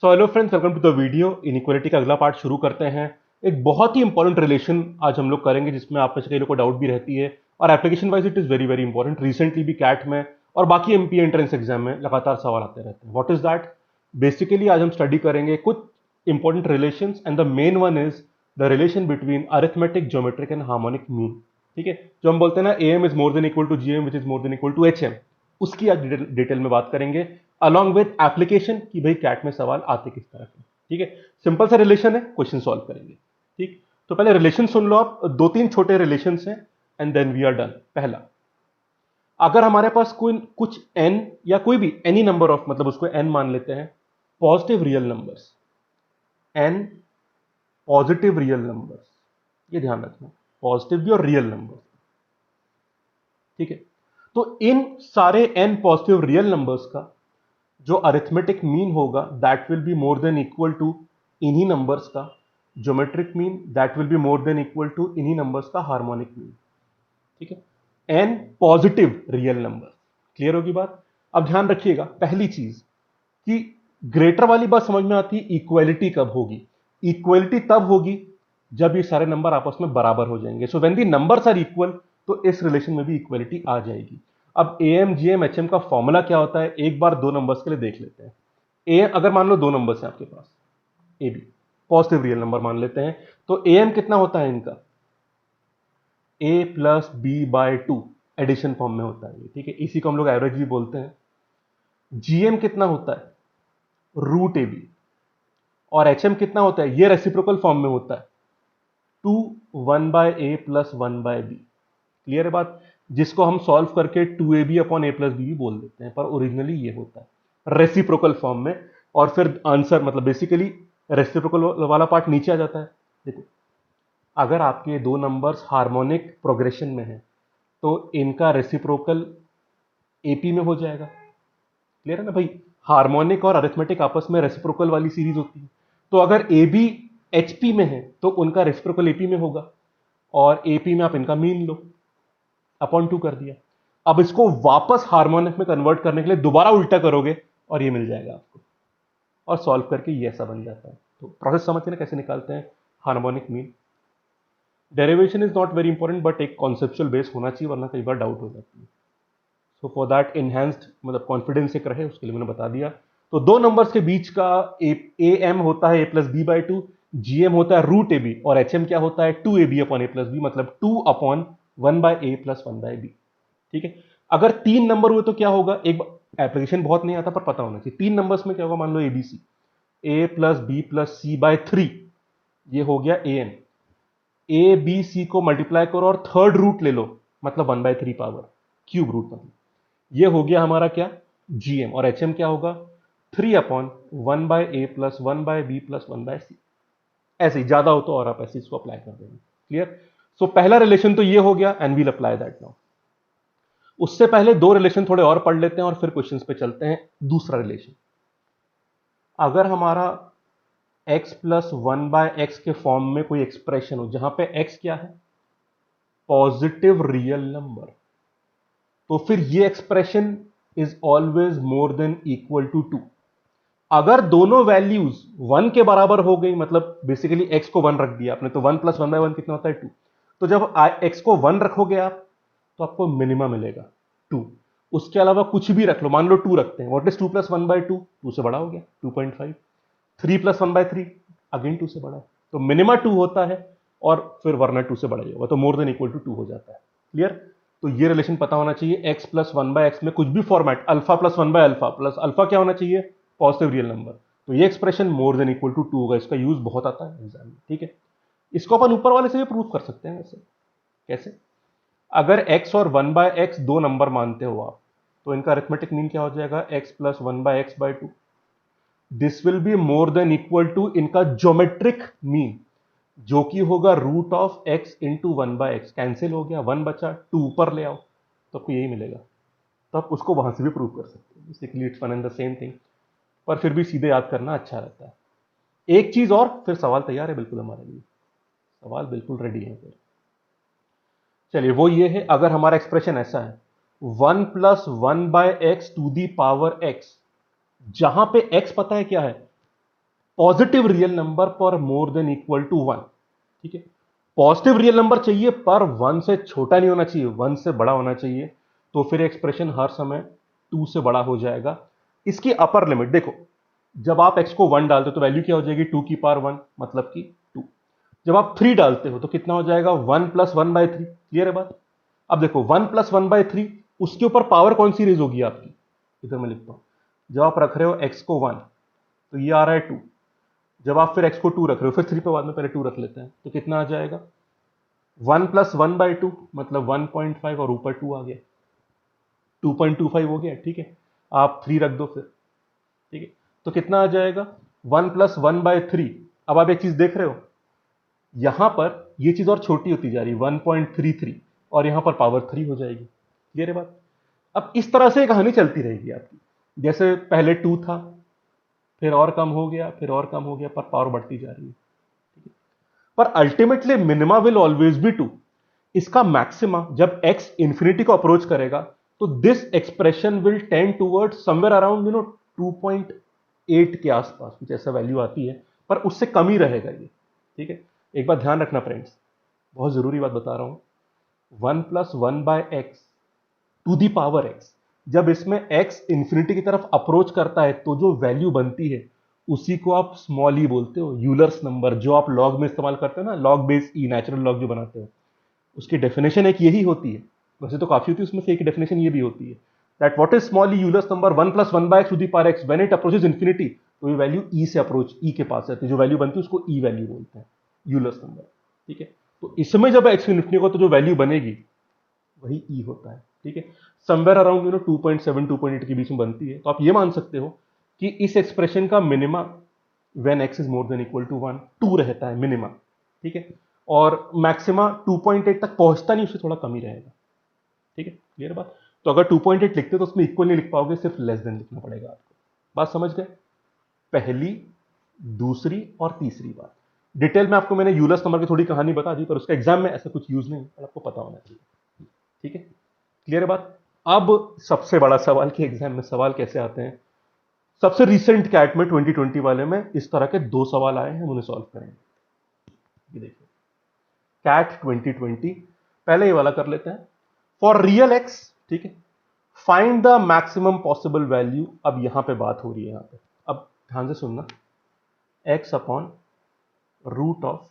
So hello friends, welcome to the video. Inequality का अगला part शुरू करते हैं। एक बहुत ही इंपॉर्टेंट रिलेशन आज हम लोग करेंगे जिसमें आप में से कई लोग को डाउट भी रहती है और application wise it is very very important. Recently भी कैट में और बाकी एमपी एंट्रेंस एग्जाम में लगातार सवाल आते रहते हैं। What is that? बेसिकली आज हम स्टडी करेंगे कुछ important relations and the main one is the relation between arithmetic, geometric and harmonic mean. ठीक है, जो हम बोलते हैं ना, A M is more than equal to G M which is more than equal to H M, उसकी आज detail में बात करेंगे अलॉन्ग विद एप्लीकेशन कि भाई कैट में सवाल आते किस तरह के। ठीक है, सिंपल सा रिलेशन है, क्वेश्चन सॉल्व करेंगे। ठीक, तो पहले रिलेशन सुन लो आप। दो तीन छोटे रिलेशन हैं and then we are done. पहला, अगर हमारे पास कोई कुछ n या कोई भी एनी नंबर ऑफ, मतलब उसको n मान लेते हैं, positive real numbers, n positive real numbers, ये ध्यान रखना, पॉजिटिव भी और रियल नंबर्स। ठीक है, तो इन सारे n पॉजिटिव रियल नंबर्स का जो अरिथमेटिक मीन होगा that will be more than equal to इन्हीं नंबर्स का geometric mean, that will be more than equal to इन्हीं नंबर्स का हार्मोनिक मीन। ठीक है, n positive real number. Clear होगी बात? अब ध्यान रखिएगा पहली चीज कि ग्रेटर वाली बात समझ में आती है, इक्वलिटी कब होगी? इक्वलिटी तब होगी जब ये सारे नंबर आपस में बराबर हो जाएंगे। So when the numbers are equal, तो इस रिलेशन में भी इक्वलिटी आ जाएगी। अब A M G M H M का फॉर्मूला क्या होता है, एक बार दो नंबर्स के लिए देख लेते हैं। ए, अगर मान लो दो नंबर्स हैं आपके पास, A B, positive real number मान लेते हैं, तो ए एम कितना होता है इनका? A plus B by two, addition form में होता है ये। ठीक है, इसी को हम लोग एवरेज भी बोलते हैं। जीएम कितना होता है? Root A B. और एच एम कितना होता है? ये रेसिप्रोकल फॉर्म में होता है, two one by A plus one by b. Clear है बात? जिसको हम सॉल्व करके two A B upon A plus b भी बोल देते हैं, पर ओरिजिनली ये होता है रेसिप्रोकल फॉर्म में। और फिर आंसर, मतलब बेसिकली रेसिप्रोकल वाला पार्ट नीचे आ जाता है। देखो, अगर आपके दो नंबर्स हार्मोनिक प्रोग्रेशन में हैं तो इनका रेसिप्रोकल एपी में हो जाएगा। क्लियर है ना भाई? हार्मोनिक और अरिथमेटिक आपस में रेसिप्रोकल वाली सीरीज होती है। तो अगर ए बी एचपी में है तो उनका रेसिप्रोकल एपी में होगा, और एपी में आप इनका मीन लो, अपॉन टू कर दिया। अब इसको वापस हार्मोनिक में कन्वर्ट करने के लिए दोबारा उल्टा करोगे और ये मिल जाएगा आपको, और सॉल्व करके ये ऐसा बन जाता है। तो प्रोसेस समझते हैं ना कैसे निकालते हैं harmonic mean. Derivation is not very important, but एक कॉन्सेप्चुअल बेस होना चाहिए, वरना कई बार डाउट हो जाती है। सो फॉर दैट इनहेंस्ड, मतलब कॉन्फिडेंस एक रहे, उसके लिए मैंने बता दिया। तो दो नंबर्स के बीच का ए एम होता है A plus B by two, G M होता है रूट ए बी, और एच एम क्या होता है? Two A B upon A plus B, मतलब two upon one by A plus one by B. ठीक है, अगर तीन नंबर हुए तो क्या होगा? एक एप्लीकेशन बहुत नहीं आता पर पता होना चाहिए। तीन नंबर्स में क्या होगा? मान लो A B C, A plus B plus C by three, ये हो गया ए एम। ए बी सी को मल्टीप्लाई करो और थर्ड रूट ले लो, मतलब one by three power cube root, मतलब ये हो गया हमारा क्या? जीएम। और एचएम क्या होगा? Three upon one by A plus one by B plus one by C. ऐसे ही ज्यादा हो तो और आप ऐसे इसको अप्लाई कर देंगे। क्लियर? सो पहला रिलेशन तो ये हो गया and we'll apply that now. उससे पहले दो रिलेशन थोड़े और पढ़ लेते हैं और फिर क्वेश्चंस पे चलते हैं। दूसरा रिलेशन, अगर हमारा x plus one by x के फॉर्म में कोई एक्सप्रेशन हो जहां पे x क्या है? पॉजिटिव रियल नंबर, तो फिर ये expression is always more than equal to two. अगर दोनों वैल्यूज वन के बराबर हो गई, मतलब बेसिकली एक्स को वन रख दिया आपने, तो one plus one by one कितना होता है? टू। तो जब एक्स को वन रखोगे आप, तो आपको मिनिमम मिलेगा टू। उसके अलावा कुछ भी रख लो, मान लो टू रखते हैं, what is two plus one by two? Two से बड़ा हो गया, 2.5। Three plus one by three, again two से बड़ा है, तो मिनिमा टू होता है, और फिर वरना टू से बड़ा ही होगा, तो more than equal to two हो जाता है। क्लियर? तो ये रिलेशन पता होना चाहिए। X plus one by x में कुछ भी format, alpha plus one by alpha plus alpha क्या होना चाहिए? Positive real number. तो ये expression more than equal to two होगा। इसका यूज बहुत आता है एग्जाम में। ठीक है, इसको अपन ऊपर वाले से भी प्रूव कर सकते हैं वैसे। कैसे? अगर x और वन बाय एक्स दो नंबर मानते हो आप, तो इनका अरिथमेटिक मीन क्या हो जाएगा? x plus one by x by two. This will be more than equal to इनका ज्योमेट्रिक मीन, जो कि होगा root of x into one by x. Cancel हो गया, वन बचा, टू ऊपर ले आओ तो आपको यही मिलेगा। तो आप उसको वहां से भी प्रूव कर सकते हैं। Basically it's one and the same thing, पर फिर भी सीधे याद करना अच्छा रहता है। एक चीज और, फिर सवाल तैयार है बिल्कुल हमारे लिए, सवाल बिल्कुल रेडी है फिर। चलिए, वो ये है, अगर हमारा एक्सप्रेशन ऐसा है, one plus one by x to the power x, जहां पे x पता है क्या है? पॉजिटिव रियल नंबर पर मोर देन इक्वल टू 1। ठीक है, पॉजिटिव रियल नंबर चाहिए पर 1 से छोटा नहीं होना चाहिए, 1 से बड़ा होना चाहिए। तो फिर एक्सप्रेशन हर समय 2 से बड़ा हो जाएगा। इसकी अपर लिमिट देखो, जब आप x को 1 डालते हो तो वैल्यू क्या हो जाएगी, 2 की पावर 1 मतलब कि 2। जब आप 3 डालते हो तो कितना हो जाएगा, 1 प्लस 1/3। क्लियर है बात। अब देखो 1 प्लस 1/3, उसके ऊपर पावर कौन सी रेज होगी आपकी, इधर मैं लिखता हूं। जब आप रख रहे हो x को 1 तो ये आ रहा है 2। जब आप फिर x को 2 रख रहे हो, फिर 3 पे बाद में पहले 2 रख लेते हैं, तो कितना आ जाएगा, 1 प्लस 1/2 मतलब 1.5 और ऊपर 2 आ गया, 2.25 हो गया। ठीक है, आप 3 रख दो फिर। ठीक है, तो कितना आ जाएगा, 1 प्लस 1/3। अब आप एक चीज देख रहे हो, यहां पर ये चीज और छोटी होती जा रही है, 1.33, और यहां पर पावर 3 हो जाएगी। क्लियर है बात। अब इस तरह से कहानी चलती रहेगी आपकी, जैसे पहले 2 था, फिर और कम हो गया, फिर और कम हो गया, पर पावर बढ़ती जा रही है। पर ultimately minima will always be 2। इसका मैक्सिमा जब x इंफिनिटी को अप्रोच करेगा तो this expression will tend towards somewhere around 2.8 के आसपास कुछ ऐसा वैल्यू आती है, पर उससे कम ही रहेगा ये। ठीक है, एक बात ध्यान रखना फ्रेंड्स, बहुत जरूरी बात बता रहा हूं, 1 plus 1/x to the power x, जब इसमें x इंफिनिटी की तरफ अप्रोच करता है तो जो वैल्यू बनती है उसी को आप स्मॉल ई बोलते हो, यूलर्स नंबर, जो आप लॉग में इस्तेमाल करते हो ना, लॉग बेस ई, नेचुरल लॉग जो बनाते हो, उसकी डेफिनेशन एक यही होती है। वैसे तो काफी होती है, उसमें से एक डेफिनेशन ये भी होती है, that what is small e, Euler's number 1 plus 1/x to the power x when it approaches infinity. तो ये वैल्यू ई से अप्रोच, ई के पास आती है, जो वैल्यू बनती है उसको ई वैल्यू बोलते हैं, यूलर्स नंबर। ठीक है, तो इसमें जब x इंफिनिटी को तो जो वैल्यू बनेगी वही ई होता है। ठीक है, समवेयर अराउंड 2.7 2.8 के बीच में बनती है। तो आप ये मान सकते हो कि इस एक्सप्रेशन का minima when x is more than equal to 1 2 रहता है मिनिमा। ठीक है, और मैक्सिमा 2.8 तक पहुंचता नहीं, उससे थोड़ा कम ही रहेगा। ठीक है, क्लियर बात। तो अगर 2.8 लिखते तो उसमें इक्वल नहीं लिख पाओगे, सिर्फ लेस देन लिखना पड़ेगा आपको। बात समझ गए, पहली, दूसरी और तीसरी बात। डिटेल में आपको मैंने यूलर्स नंबर की थोड़ी कहानी बता दी, पर उसका एग्जाम में ऐसा कुछ यूज नहीं, पर आपको पता होना चाहिए। ठीक है, क्लियर है बात। अब सबसे बड़ा सवाल कि एग्जाम में सवाल कैसे आते हैं। सबसे रिसेंट कैट में 2020 वाले में इस तरह के 2 सवाल आए हैं, हम उन्हें सॉल्व करेंगे। ये देखिए, कैट 2020, पहले ये वाला कर लेते हैं। फॉर रियल एक्स, ठीक है, find the maximum possible value. अब यहां पे बात हो रही है, यहां पे अब ध्यान से सुनना, x upon root of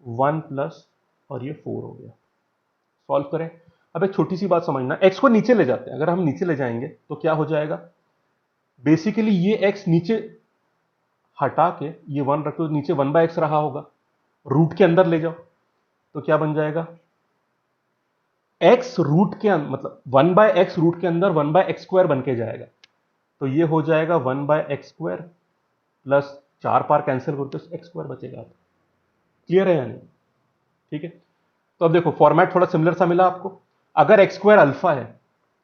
1 plus, और ये 4 हो गया। सॉल्व करें। अब एक छोटी सी बात समझना, x को नीचे ले जाते हैं, अगर हम नीचे ले जाएंगे तो क्या हो जाएगा, बेसिकली ये x नीचे हटा के ये 1 रख दो, नीचे 1/x रहा होगा, रूट के अंदर ले जाओ तो क्या बन जाएगा, x रूट के अंदर मतलब 1/x रूट के अंदर 1/x² बन के जाएगा। तो ये हो जाएगा 1/x² प्लस 4 पार कैंसिल करते तो x² बचेगा। क्लियर है या नहीं। ठीक है, तो अब देखो फॉर्मेट थोड़ा सिमिलर सा मिला आपको। अगर x² अल्फा है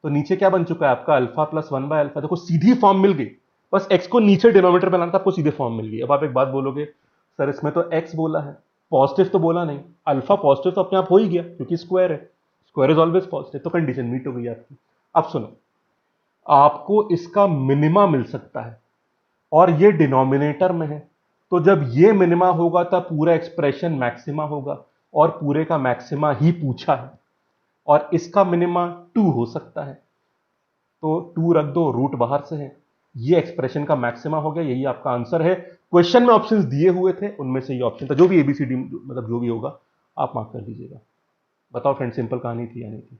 तो नीचे क्या बन चुका है आपका, अल्फा प्लस 1/अल्फा। देखो सीधी फॉर्म मिल गई, बस x को नीचे डिनोमिनेटर में लाना था, आपको सीधे फॉर्म मिल गई। अब आप एक बात बोलोगे, सर इसमें तो x बोला है, पॉजिटिव तो बोला नहीं। अल्फा पॉजिटिव तो अपने आप हो ही गया क्योंकि स्क्वायर है, स्क्वायर इज ऑलवेज पॉजिटिव, तो कंडीशन मीट हो गई आपकी। अब सुनो, आपको इसका मिनिमा मिल सकता है और ये डिनोमिनेटर में है, तो जब ये मिनिमा होगा तब पूरा एक्सप्रेशन मैक्सिमा होगा, और पूरे का मैक्सिमा ही पूछा है, और इसका मिनिमा 2 हो सकता है, तो 2 रख दो, रूट बाहर से है, ये एक्सप्रेशन का मैक्सिमा हो गया, यही आपका आंसर है। क्वेश्चन में ऑप्शंस दिए हुए थे, उनमें से ये ऑप्शन था, जो भी एबीसीडी मतलब जो भी होगा आप मार्क कर दीजिएगा। बताओ फ्रेंड, सिंपल कहानी थी या नहीं थी।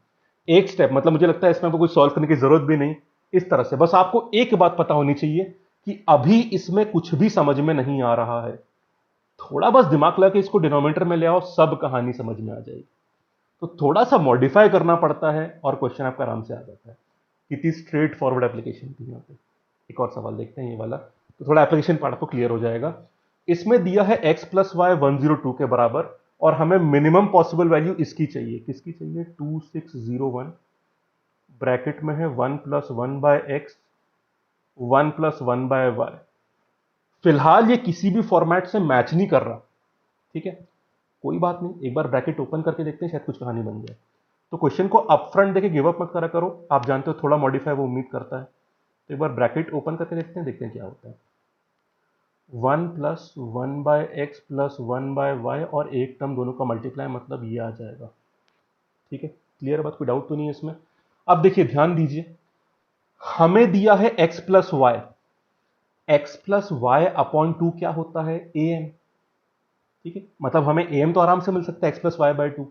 एक स्टेप, मतलब मुझे लगता है इसमें आपको कुछ सॉल्व करने की जरूरत भी नहीं। इस तरह से बस आपको एक बात पता होनी चाहिए कि अभी इसमें कुछ भी समझ में नहीं आ रहा है, थोड़ा बस दिमाग लगा के इसको डिनोमिनेटर में ले आओ, सब कहानी समझ में आ जाएगी। तो थोड़ा सा मॉडिफाई करना पड़ता है और क्वेश्चन आपका आराम से आ जाता है। कितनी स्ट्रेट फॉरवर्ड एप्लीकेशन थी यहाँ पे। एक और सवाल देखते हैं, ये वाला तो थोड़ा एप्लीकेशन पार्ट आपको क्लियर हो जाएगा। इसमें दिया है x प्लस वाई 102 के बराबर, और हमें मिनिमम पॉसिबल वैल्यू इसकी चाहिए, किसकी चाहिए, 2601, ब्रैकेट में है 1 प्लस 1/x 1 प्लस 1/y। फिलहाल ये किसी भी फॉर्मेट से मैच नहीं कर रहा। ठीक है, कोई बात नहीं, एक बार ब्रैकेट ओपन करके देखते हैं, शायद कुछ कहानी बन जाए। तो क्वेश्चन को अपफ्रंट देके गिव अप मत करा करो, आप जानते हो थोड़ा मॉडिफाई वो उम्मीद करता है। तो एक बार ब्रैकेट ओपन करके देखते हैं क्या होता है। 1 प्लस 1/x प्लस 1/y और एक टर्म दोनों का मल्टीप्लाई, मतलब ये आ जाएगा। ठीक है, क्लियर बात, कोई डाउट तो नहीं है इसमें। अब देखिए ध्यान दीजिए, हमें दिया है x plus y, x plus y upon 2 क्या होता है, am। ठीक है, मतलब हमें am तो आराम से मिल सकता है x प्लस वाई बाई 2।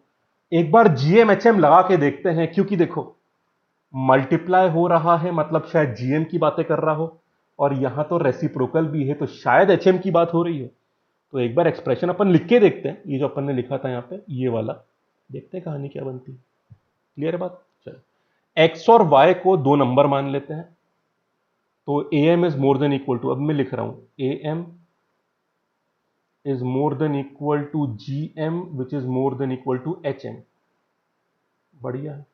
एक बार gm hm लगा के देखते हैं, क्योंकि देखो मल्टीप्लाई हो रहा है मतलब शायद gm की बातें कर रहा हो, और यहां तो रेसिप्रोकल भी है तो शायद hm की बात हो रही हो। तो एक बार एक्सप्रेशन अपन लिख के देखते हैं, ये जो अपन ने लिखा था यहां पे ये वाला, देखते हैं कहानी क्या बनती है। क्लियर है बात, चलो x और y को दो नंबर मान लेते हैं, तो am is more than equal to, अब मैं लिख रहा हूं am is more than equal to gm which is more than equal to hm। बढ़िया है,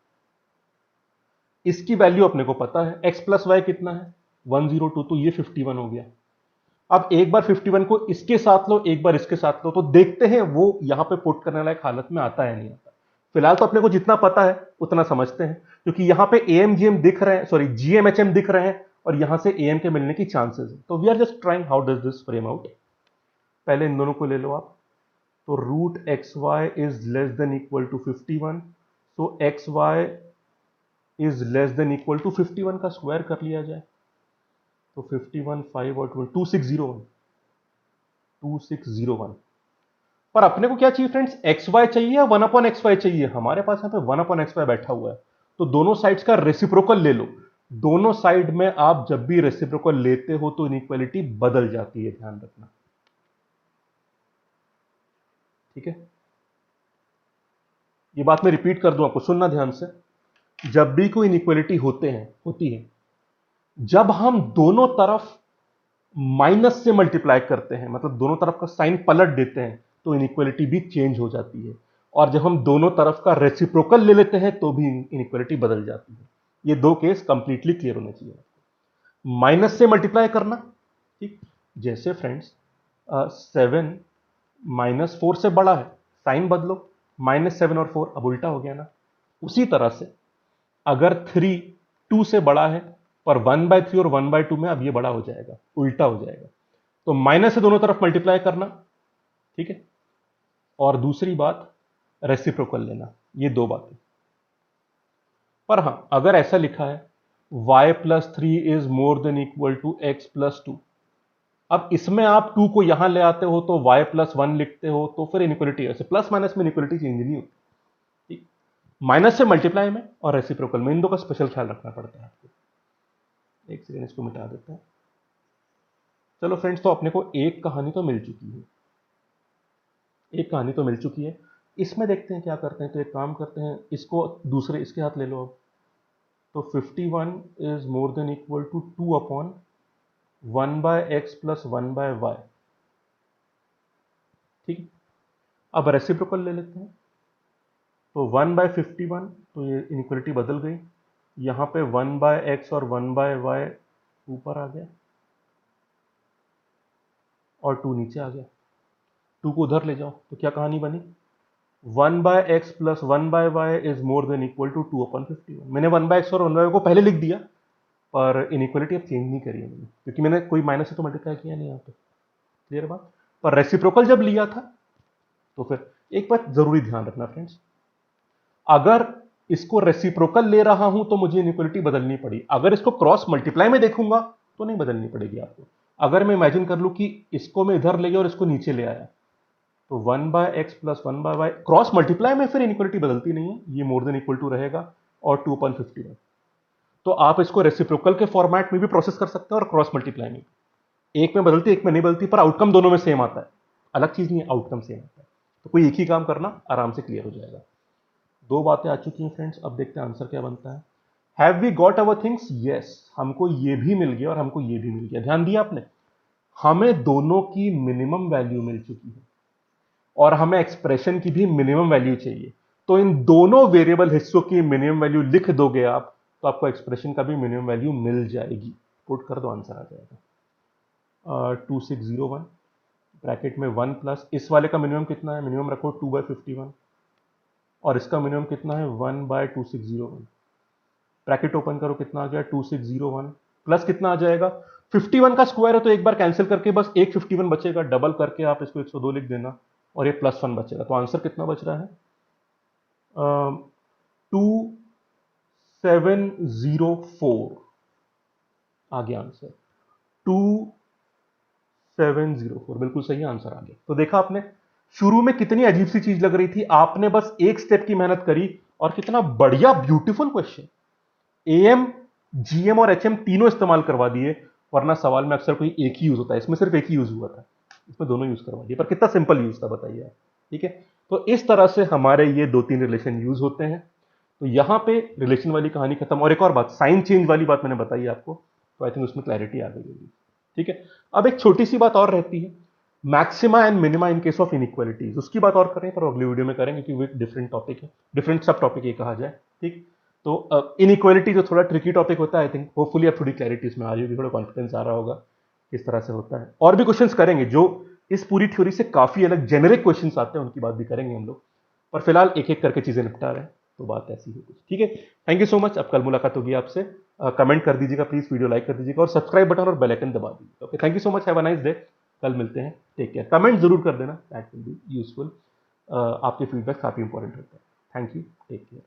इसकी वैल्यू अपने को पता है, x प्लस वाई कितना है 102, तो ये 51 हो गया। अब एक बार 51 को इसके साथ लो, एक बार इसके साथ लो, तो देखते हैं वो यहां पे पुट करने लायक हालत में आता है नहीं आता। फिलहाल तो अपने को जितना पता है उतना समझते हैं, क्योंकि यहां पे एम जीएम दिख रहे हैं, सॉरी जीएम एचएम दिख रहे हैं, और यहां से एम के मिलने की चांसेस है। तो we are just trying how does this frame out. पहले इन दोनों को ले लो आप, तो root x y is less than equal to 51, तो x y is less than equal to 51 का स्क्वायर कर लिया जाए, तो 51 5 और 12 2601, 2601। पर अपने को क्या चाहिए फ्रेंड्स, एक्स वाई चाहिए या 1 अपॉन एक्स वाई चाहिए, हमारे पास यहाँ पे 1 अपॉन एक्स वाई बैठा हुआ है। तो दोनों साइड्स का रेसिप्रोकल ले लो। दोनों साइड में आप जब भी रेसिप्रोकल लेते हो तो इनइक्वालिटी बदल जाती है, ध्यान रखना। ठीक है, ये बात मैं रिपीट कर दूं आपको, सुनना ध्यान से। जब भी कोई इनइक्वालिटी होती है, जब हम दोनों तरफ माइनस से मल्टीप्लाई करते हैं, मतलब दोनों तरफ का साइन पलट देते हैं, तो इनइक्वालिटी भी चेंज हो जाती है। और जब हम दोनों तरफ का रेसिप्रोकल ले लेते हैं तो भी इनइक्वालिटी बदल जाती है। ये दो केस कंप्लीटली क्लियर होने चाहिए। माइनस से मल्टीप्लाई करना, ठीक, जैसे फ्रेंड्स 7 -4 से बड़ा है, साइन बदलो, -7 और 4, अब उल्टा हो गया ना। उसी तरह से अगर 3 2 से बड़ा है, पर 1/3 और 1/2 में अब ये बड़ा हो जाएगा, उल्टा हो जाएगा। तो माइनस से दोनों तरफ मल्टीप्लाई करना, ठीक है, और दूसरी बात रेसिप्रोकल लेना, ये दो बातें। पर हां, अगर ऐसा लिखा है y plus 3 is more than equal to x plus 2, अब इसमें आप 2 को यहां ले आते हो तो y प्लस 1 लिखते हो, तो फिर इनइक्वालिटी ऐसे प्लस माइनस में इनइक्वालिटी चेंज नहीं होती। ठीक, माइनस से मल्टीप्लाई में और रेसिप्रोकल में, इन दो का स्पेशल ख्याल रखना पड़ता है आपको। एक सेकेंड, इसको मिटा देते हैं। चलो फ्रेंड्स, तो अपने को एक कहानी तो मिल चुकी है, एक कहानी तो मिल चुकी है। इसमें देखते हैं क्या करते हैं, तो एक काम करते हैं, इसको दूसरे इसके हाथ ले लो अब। तो 51 is more than equal to 2 upon 1/x plus 1/y। ठीक, अब रेसिप्रोकल ले लेते हैं, तो 1/51, तो ये इनइक्वालिटी बदल गई, यहां पे 1/x और 1/y ऊपर आ गया और 2 नीचे आ गया। 2 को उधर ले जाओ तो क्या कहानी बनी, 1/x plus 1/y is more than equal to 2 upon 51। मैंने 1/x और 1/y को पहले लिख दिया, पर इनइक्वालिटी अब चेंज नहीं करी है मैंने, क्योंकि मैंने कोई माइनस से तो मल्टीप्लाई किया नहीं यहाँ पे। क्लियर बात। पर रेसिप्रोकल जब लिया था, तो फिर एक बात जरूरी ध्यान रखना फ्रेंड्स, अगर इसको रेसिप्रोकल ले रहा हूं तो मुझे इनइक्वालिटी बदलनी पड़ी, अगर इसको क्रॉस मल्टीप्लाई में देखूंगा तो नहीं बदलनी पड़ेगी आपको। अगर मैं इमेजिन कर लूं कि इसको मैं इधर ले गया और इसको नीचे ले आया, तो 1/x plus 1/y cross multiply में फिर इनइक्वालिटी बदलती नहीं है, ये मोर देन इक्वल टू रहेगा और 2/51। तो आप इसको रेसिप्रोकल के फॉर्मेट में भी प्रोसेस कर सकते हैं और क्रॉस मल्टीप्लाई में, एक में बदलती एक में नहीं बदलती, पर आउटकम दोनों में सेम आता है, अलग चीज नहीं है, आउटकम सेम आता है। तो कोई एक ही काम करना, आराम से क्लियर हो जाएगा। दो बातें आ चुकी हैं फ्रेंड्स, अब देखते हैं आंसर क्या बनता है। Have we got our things, yes, हमको ये भी मिल गया और हमको ये भी मिल गया। ध्यान दिया आपने, हमें दोनों की मिनिमम वैल्यू मिल चुकी है और हमें एक्सप्रेशन की भी मिनिमम वैल्यू चाहिए। तो इन दोनों वेरिएबल हिस्सों की मिनिमम वैल्यू लिख दोगे आप, तो आपको एक्सप्रेशन का भी मिनिमम वैल्यू मिल जाएगी। पुट कर दो, आंसर आ जाएगा 2601, ब्रैकेट में 1 प्लस इस वाले का मिनिमम कितना है, मिनिमम रखो 2/51, और इसका मिनिमम कितना है 1/2601। ब्रैकेट ओपन करो, कितना आ गया 2601 प्लस कितना आ जाएगा, 51 का स्क्वायर है तो एक बार कैंसिल करके बस एक 51 बचेगा, डबल करके आप इसको 102 लिख देना और ये +1 बचेगा। तो आंसर कितना बच रहा है, 2704 आ गया आंसर, 2704 बिल्कुल सही आंसर आ गया। तो देखा आपने, शुरू में कितनी अजीब सी चीज लग रही थी, आपने बस एक स्टेप की मेहनत करी और कितना बढ़िया ब्यूटीफुल क्वेश्चन, एएम जीएम और एचएम तीनों इस्तेमाल करवा दिए, वरना सवाल में अक्सर कोई एक ही यूज होता है, इसमें सिर्फ एक ही यूज हुआ था, इसमें दोनों यूज करवा दिए, पर कितना सिंपल यूज था बताइए आप। ठीक है, तो इस तरह से हमारे ये 2-3 रिलेशन यूज होते हैं। तो यहां पे रिलेशन वाली कहानी खत्म। और एक और बात, साइन चेंज वाली बात मैंने बताई आपको, तो आई थिंक उसमें क्लैरिटी आ गई होगी। ठीक है, अब एक छोटी सी बात और रहती है, maxima and minima in case of inequalities, उसकी बात और करें पर अगली वीडियो में करेंगे क्योंकि वो एक डिफरेंट टॉपिक है, डिफरेंट सब टॉपिक ये कहा जाए। ठीक, तो इनइक्वालिटी जो थोड़ा ट्रिकी टॉपिक होता है, आई थिंक होपफुली अब थोड़ी क्लैरिटी इसमें आ रही होगी, थोड़ा कॉन्फिडेंस आ रहा होगा किस तरह से होता है। और भी क्वेश्चंस करेंगे जो इस पूरी थ्योरी से काफी अलग जेनेरिक क्वेश्चंस आते हैं, उनकी बात भी करेंगे हम लोग, पर फिलहाल एक एक करके चीजें निपटा रहे हैं, तो बात ऐसी है कुछ। ठीक है, थैंक यू सो मच, अब कल मुलाकात होगी आपसे। कमेंट कर दीजिएगा प्लीज, वीडियो लाइक कर दीजिएगा और सब्सक्राइब बटन और बेल आइकन दबा दीजिएगा। Okay, thank you so much, have a nice day, कल मिलते हैं, टेक केयर। कमेंट जरूर कर देना, दैट विल बी यूजफुल, आपके फीडबैक काफी इंपॉर्टेंट होता है। Thank you, take care.